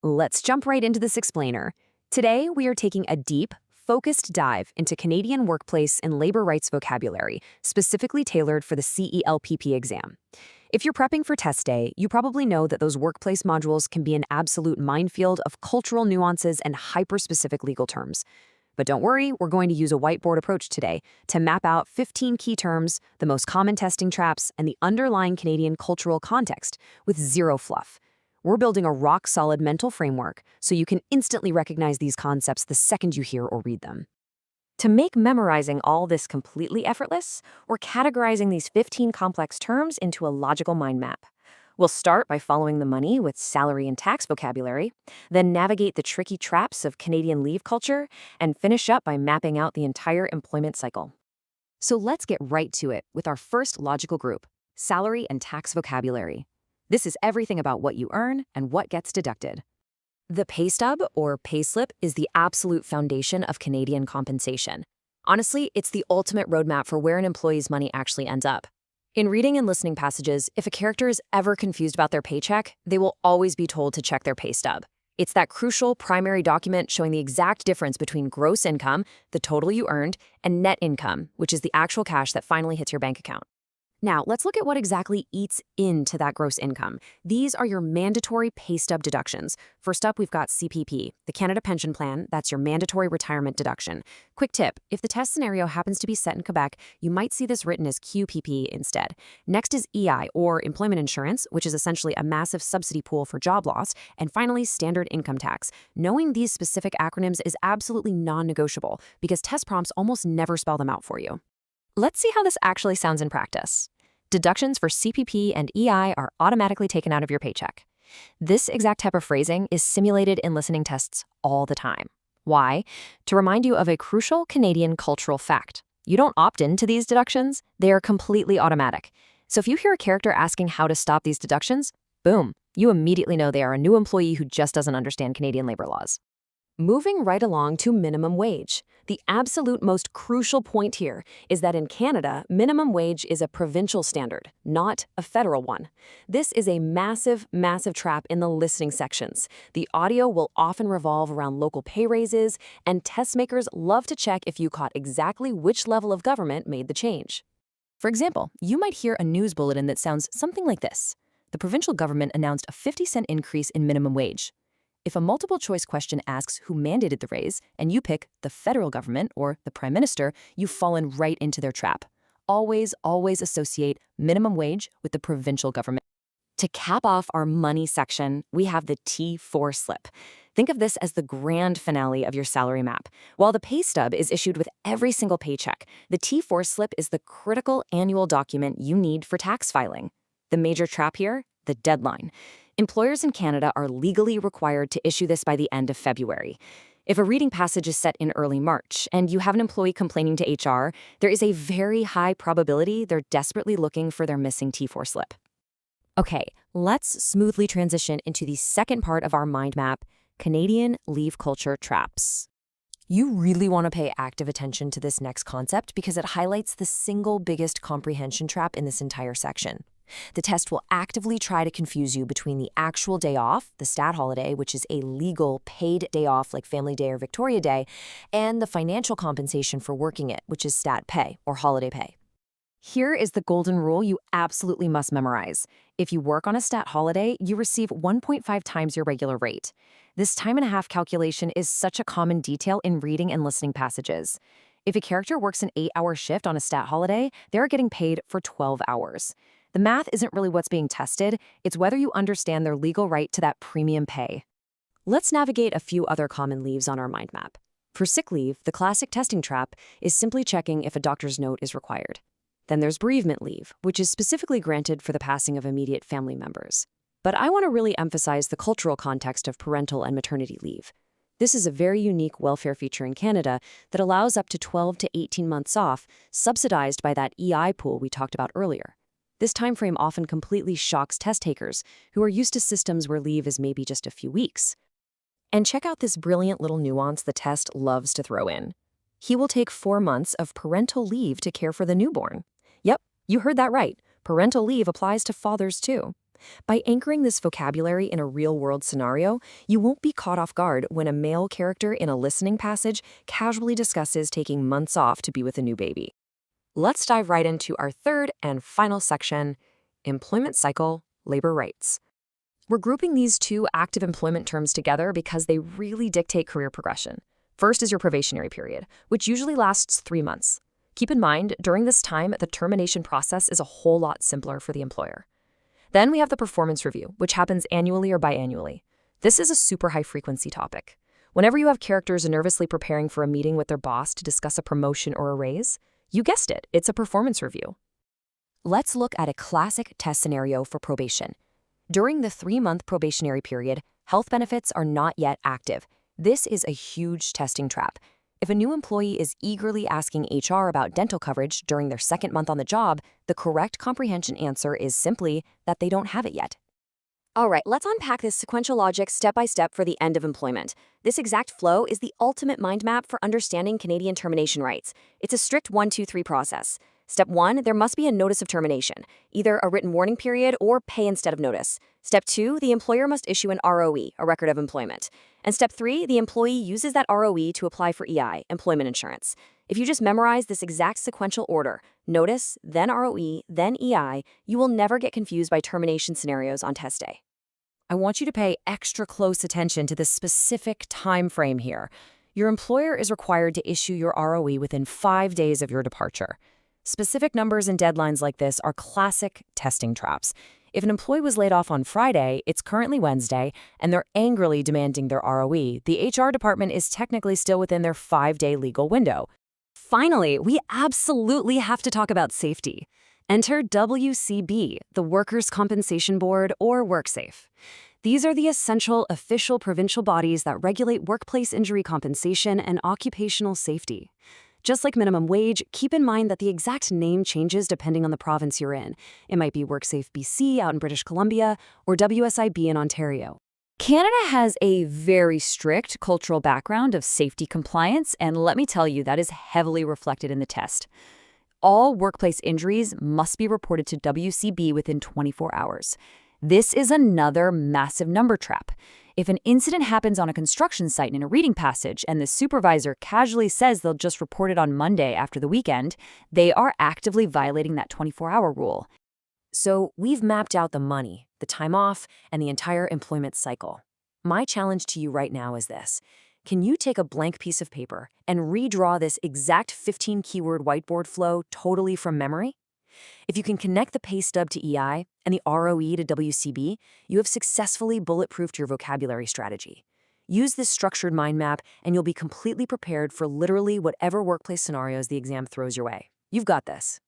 Let's jump right into this explainer. Today, we are taking a deep, focused dive into Canadian workplace and labor rights vocabulary, specifically tailored for the CELPP exam. If you're prepping for test day, you probably know that those workplace modules can be an absolute minefield of cultural nuances and hyper-specific legal terms. But don't worry, we're going to use a whiteboard approach today to map out 15 key terms, the most common testing traps, and the underlying Canadian cultural context with zero fluff. We're building a rock-solid mental framework so you can instantly recognize these concepts the second you hear or read them. To make memorizing all this completely effortless, we're categorizing these 15 complex terms into a logical mind map. We'll start by following the money with salary and tax vocabulary, then navigate the tricky traps of Canadian leave culture, and finish up by mapping out the entire employment cycle. So let's get right to it with our first logical group, salary and tax vocabulary. This is everything about what you earn and what gets deducted. The pay stub, or payslip, is the absolute foundation of Canadian compensation. Honestly, it's the ultimate roadmap for where an employee's money actually ends up. In reading and listening passages, if a character is ever confused about their paycheck, they will always be told to check their pay stub. It's that crucial primary document showing the exact difference between gross income, the total you earned, and net income, which is the actual cash that finally hits your bank account. Now, let's look at what exactly eats into that gross income. These are your mandatory pay stub deductions. First up, we've got CPP, the Canada Pension Plan. That's your mandatory retirement deduction. Quick tip, if the test scenario happens to be set in Quebec, you might see this written as QPP instead. Next is EI, or employment insurance, which is essentially a massive subsidy pool for job loss. And finally, standard income tax. Knowing these specific acronyms is absolutely non-negotiable because test prompts almost never spell them out for you. Let's see how this actually sounds in practice. Deductions for CPP and EI are automatically taken out of your paycheck. This exact type of phrasing is simulated in listening tests all the time. Why? To remind you of a crucial Canadian cultural fact. You don't opt into these deductions, they are completely automatic. So if you hear a character asking how to stop these deductions, boom, you immediately know they are a new employee who just doesn't understand Canadian labor laws. Moving right along to minimum wage. The absolute most crucial point here is that in Canada, minimum wage is a provincial standard, not a federal one. This is a massive, massive trap in the listening sections. The audio will often revolve around local pay raises, and test makers love to check if you caught exactly which level of government made the change. For example, you might hear a news bulletin that sounds something like this. The provincial government announced a 50-cent increase in minimum wage. If a multiple-choice question asks who mandated the raise, and you pick the federal government or the prime minister, you've fallen right into their trap. Always, always associate minimum wage with the provincial government. To cap off our money section, we have the T4 slip. Think of this as the grand finale of your salary map. While the pay stub is issued with every single paycheck, the T4 slip is the critical annual document you need for tax filing. The major trap here? The deadline. Employers in Canada are legally required to issue this by the end of February. If a reading passage is set in early March and you have an employee complaining to HR, there is a very high probability they're desperately looking for their missing T4 slip. Okay, let's smoothly transition into the second part of our mind map, Canadian leave culture traps. You really want to pay active attention to this next concept because it highlights the single biggest comprehension trap in this entire section. The test will actively try to confuse you between the actual day off, the stat holiday, which is a legal paid day off like Family Day or Victoria Day, and the financial compensation for working it, which is stat pay or holiday pay. Here is the golden rule you absolutely must memorize. If you work on a stat holiday, you receive 1.5 times your regular rate. This time and a half calculation is such a common detail in reading and listening passages. If a character works an 8-hour shift on a stat holiday, they're getting paid for 12 hours. The math isn't really what's being tested, it's whether you understand their legal right to that premium pay. Let's navigate a few other common leaves on our mind map. For sick leave, the classic testing trap is simply checking if a doctor's note is required. Then there's bereavement leave, which is specifically granted for the passing of immediate family members. But I want to really emphasize the cultural context of parental and maternity leave. This is a very unique welfare feature in Canada that allows up to 12 to 18 months off, subsidized by that EI pool we talked about earlier. This timeframe often completely shocks test takers who are used to systems where leave is maybe just a few weeks. And check out this brilliant little nuance the test loves to throw in. He will take 4 months of parental leave to care for the newborn. Yep, you heard that right. Parental leave applies to fathers too. By anchoring this vocabulary in a real-world scenario, you won't be caught off guard when a male character in a listening passage casually discusses taking months off to be with a new baby. Let's dive right into our third and final section, employment cycle, labor rights. We're grouping these two active employment terms together because they really dictate career progression. First is your probationary period, which usually lasts 3 months. Keep in mind, during this time, the termination process is a whole lot simpler for the employer. Then we have the performance review, which happens annually or biannually. This is a super high-frequency topic. Whenever you have characters nervously preparing for a meeting with their boss to discuss a promotion or a raise, you guessed it, it's a performance review. Let's look at a classic test scenario for probation. During the 3-month probationary period, health benefits are not yet active. This is a huge testing trap. If a new employee is eagerly asking HR about dental coverage during their 2nd month on the job, the correct comprehension answer is simply that they don't have it yet. All right, let's unpack this sequential logic step by step for the end of employment. This exact flow is the ultimate mind map for understanding Canadian termination rights. It's a strict 1-2-3 process. Step 1, there must be a notice of termination, either a written warning period or pay instead of notice. Step 2, the employer must issue an ROE, a record of employment. And step 3, the employee uses that ROE to apply for EI, employment insurance. If you just memorize this exact sequential order, notice, then ROE, then EI, you will never get confused by termination scenarios on test day. I want you to pay extra close attention to the specific time frame here. Your employer is required to issue your ROE within 5 days of your departure. Specific numbers and deadlines like this are classic testing traps. If an employee was laid off on Friday, it's currently Wednesday, and they're angrily demanding their ROE, the HR department is technically still within their 5-day legal window. Finally, we absolutely have to talk about safety. Enter WCB, the Workers' Compensation Board, or WorkSafe. These are the essential official provincial bodies that regulate workplace injury compensation and occupational safety. Just like minimum wage, keep in mind that the exact name changes depending on the province you're in. It might be WorkSafe BC out in British Columbia or WSIB in Ontario. Canada has a very strict cultural background of safety compliance, and let me tell you, that is heavily reflected in the test. All workplace injuries must be reported to WCB within 24 hours. This is another massive number trap. If an incident happens on a construction site in a reading passage and the supervisor casually says they'll just report it on Monday after the weekend, they are actively violating that 24-hour rule. So we've mapped out the money, the time off, and the entire employment cycle. My challenge to you right now is this. Can you take a blank piece of paper and redraw this exact 15-keyword whiteboard flow totally from memory? If you can connect the pay stub to EI and the ROE to WCB, you have successfully bulletproofed your vocabulary strategy. Use this structured mind map and you'll be completely prepared for literally whatever workplace scenarios the exam throws your way. You've got this.